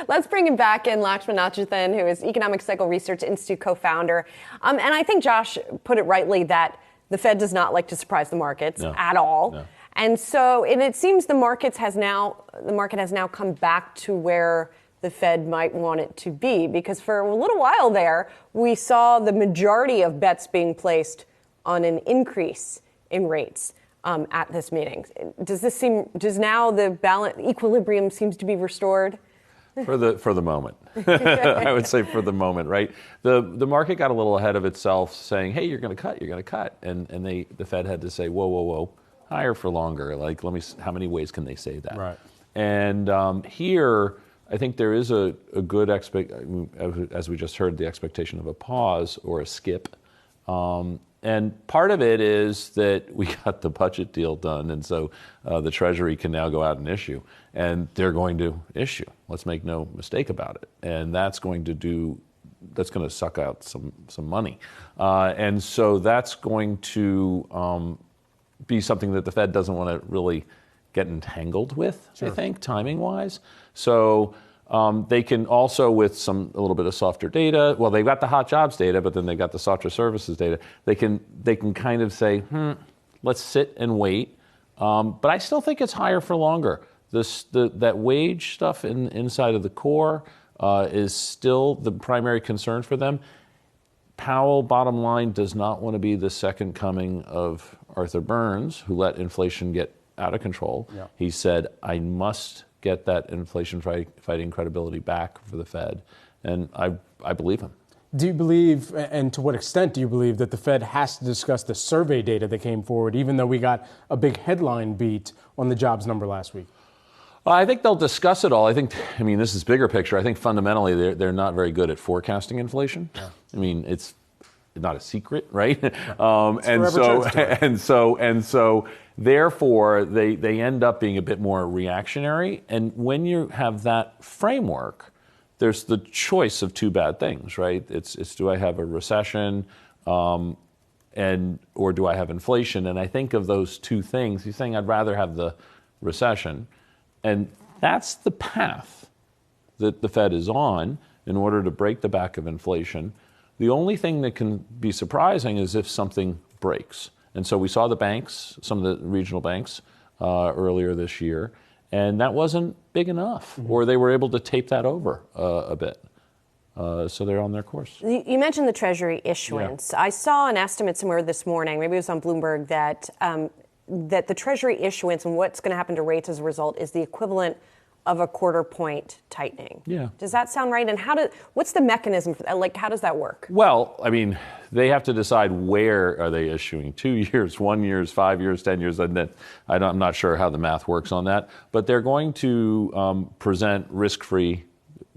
Let's bring him back in, Lakshman Achuthan, who is Economic Cycle Research Institute co-founder. And I think Josh put it rightly that the Fed does not like to surprise the markets at all. No. And so it seems the market has now come back to where the Fed might want it to be, because for a little while there, we saw the majority of bets being placed on an increase in rates at this meeting. Does now the equilibrium seems to be restored? For the moment. I would say for the moment, right? The market got a little ahead of itself saying, hey, you're going to cut. And the Fed had to say, whoa, higher for longer. Like, how many ways can they say that? Right. And here, I think there is a good as we just heard, the expectation of a pause or a skip. And part of it is that we got the budget deal done, and so the Treasury can now go out and issue. And they're going to issue. Let's make no mistake about it. And that's going to suck out some money. And so that's going to be something that the Fed doesn't want to really get entangled with, sure. I think, timing-wise. So they can also, with a little bit of softer data, well, they've got the hot jobs data, but then they've got the softer services data. They can kind of say, let's sit and wait. But I still think it's higher for longer. That wage stuff inside of the core is still the primary concern for them. Powell, bottom line, does not want to be the second coming of Arthur Burns, who let inflation get out of control. Yeah. He said, I must get that inflation fighting credibility back for the Fed. And I believe him. Do you believe, and to what extent do you believe, that the Fed has to discuss the survey data that came forward, even though we got a big headline beat on the jobs number last week? I think they'll discuss it all. I mean, this is bigger picture. I think fundamentally they're not very good at forecasting inflation. Yeah. I mean, it's not a secret, right? And so therefore they end up being a bit more reactionary. And when you have that framework, there's the choice of two bad things, right? It's do I have a recession, or do I have inflation? And I think of those two things. He's saying I'd rather have the recession. And that's the path that the Fed is on in order to break the back of inflation. The only thing that can be surprising is if something breaks. And so we saw the banks, some of the regional banks, earlier this year, and that wasn't big enough, or they were able to tape that over a bit. So they're on their course. You mentioned the Treasury issuance. Yeah. I saw an estimate somewhere this morning, maybe it was on Bloomberg, that the Treasury issuance and what's going to happen to rates as a result is the equivalent of a quarter point tightening. Yeah. Does that sound right? And what's the mechanism for that? Like, how does that work? Well, I mean, they have to decide where are they issuing, 2 years, 1 year, 5 years, 10 years, and then I'm not sure how the math works on that, but they're going to present risk-free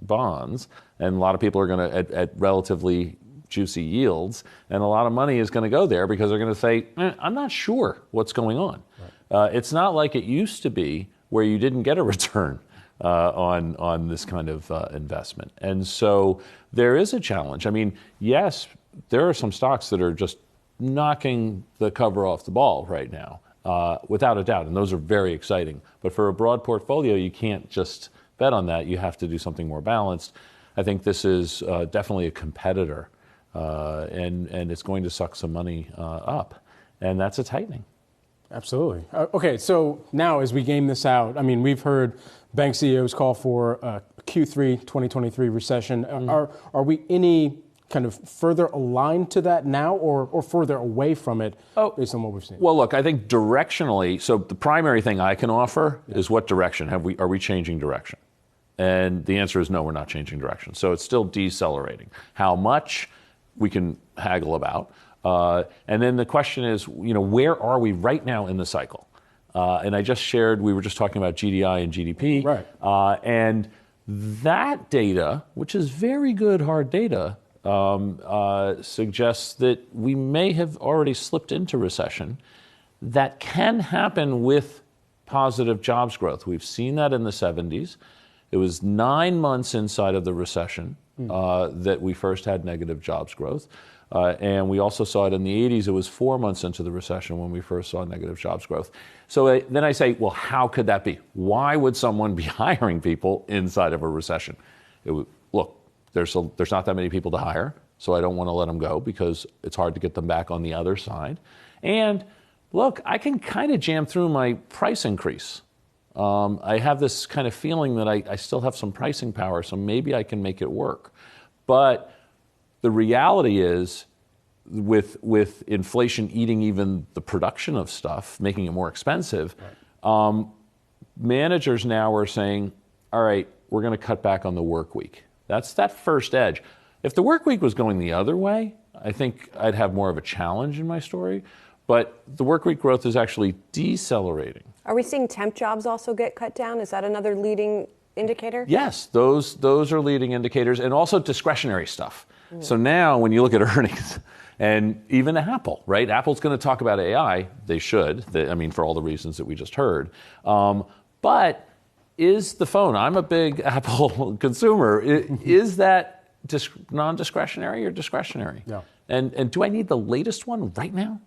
bonds, and a lot of people are going to, at relatively juicy yields, and a lot of money is going to go there because they're going to say, I'm not sure what's going on. Right. It's not like it used to be where you didn't get a return on this kind of investment. And so there is a challenge. I mean, yes, there are some stocks that are just knocking the cover off the ball right now, without a doubt, and those are very exciting. But for a broad portfolio, you can't just bet on that. You have to do something more balanced. I think this is definitely a competitor, and it's going to suck some money up, and that's a tightening. Absolutely. Okay, so now as we game this out, I mean, we've heard bank CEOs call for a Q3 2023 recession. Are we any kind of further aligned to that now or further away from it based on what we've seen? Well, look, I think directionally, so the primary thing I can offer is what direction are we changing direction? And the answer is no, we're not changing direction. So it's still decelerating. How much we can haggle about. And then the question is, where are we right now in the cycle? And I just shared, we were just talking about GDI and GDP. Right. And that data, which is very good hard data, suggests that we may have already slipped into recession. That can happen with positive jobs growth. We've seen that in the 70s. It was 9 months inside of the recession that we first had negative jobs growth. And we also saw it in the 80s. It was 4 months into the recession when we first saw negative jobs growth. So then I say, well, how could that be? Why would someone be hiring people inside of a recession? Look, there's not that many people to hire, so I don't want to let them go because it's hard to get them back on the other side. And look, I can kind of jam through my price increase. I have this kind of feeling that I still have some pricing power, so maybe I can make it work. But the reality is, with inflation eating even the production of stuff, making it more expensive, managers now are saying, all right, we're going to cut back on the work week. That's that first edge. If the work week was going the other way, I think I'd have more of a challenge in my story. But the work week growth is actually decelerating. Are we seeing temp jobs also get cut down? Is that another leading indicator? Yes, those are leading indicators, and also discretionary stuff. So now when you look at earnings, and even Apple, right? Apple's going to talk about AI. They should. For all the reasons that we just heard. But is the phone, I'm a big Apple consumer, is that non-discretionary or discretionary? Yeah. And do I need the latest one right now?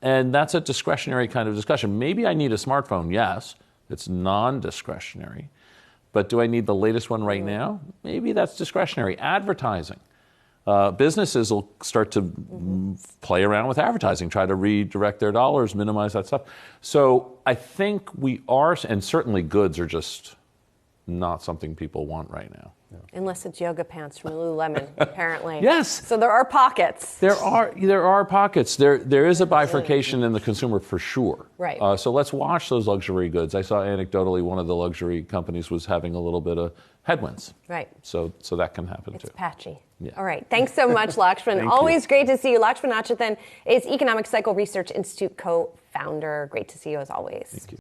And that's a discretionary kind of discussion. Maybe I need a smartphone, yes. It's non-discretionary. But do I need the latest one right now? Maybe that's discretionary. Advertising. Businesses will start to play around with advertising, try to redirect their dollars, minimize that stuff. So I think we are, and certainly goods are just not something people want right now. Unless it's yoga pants from Lululemon, apparently. Yes. So there are pockets. There are pockets. There is a bifurcation in the consumer for sure. Right. So let's watch those luxury goods. I saw anecdotally one of the luxury companies was having a little bit of headwinds. Right. So that can happen too. It's patchy. Yeah. All right. Thanks so much, Lakshman. Always great to see you. Lakshman Achuthan is Economic Cycle Research Institute co-founder. Great to see you as always. Thank you.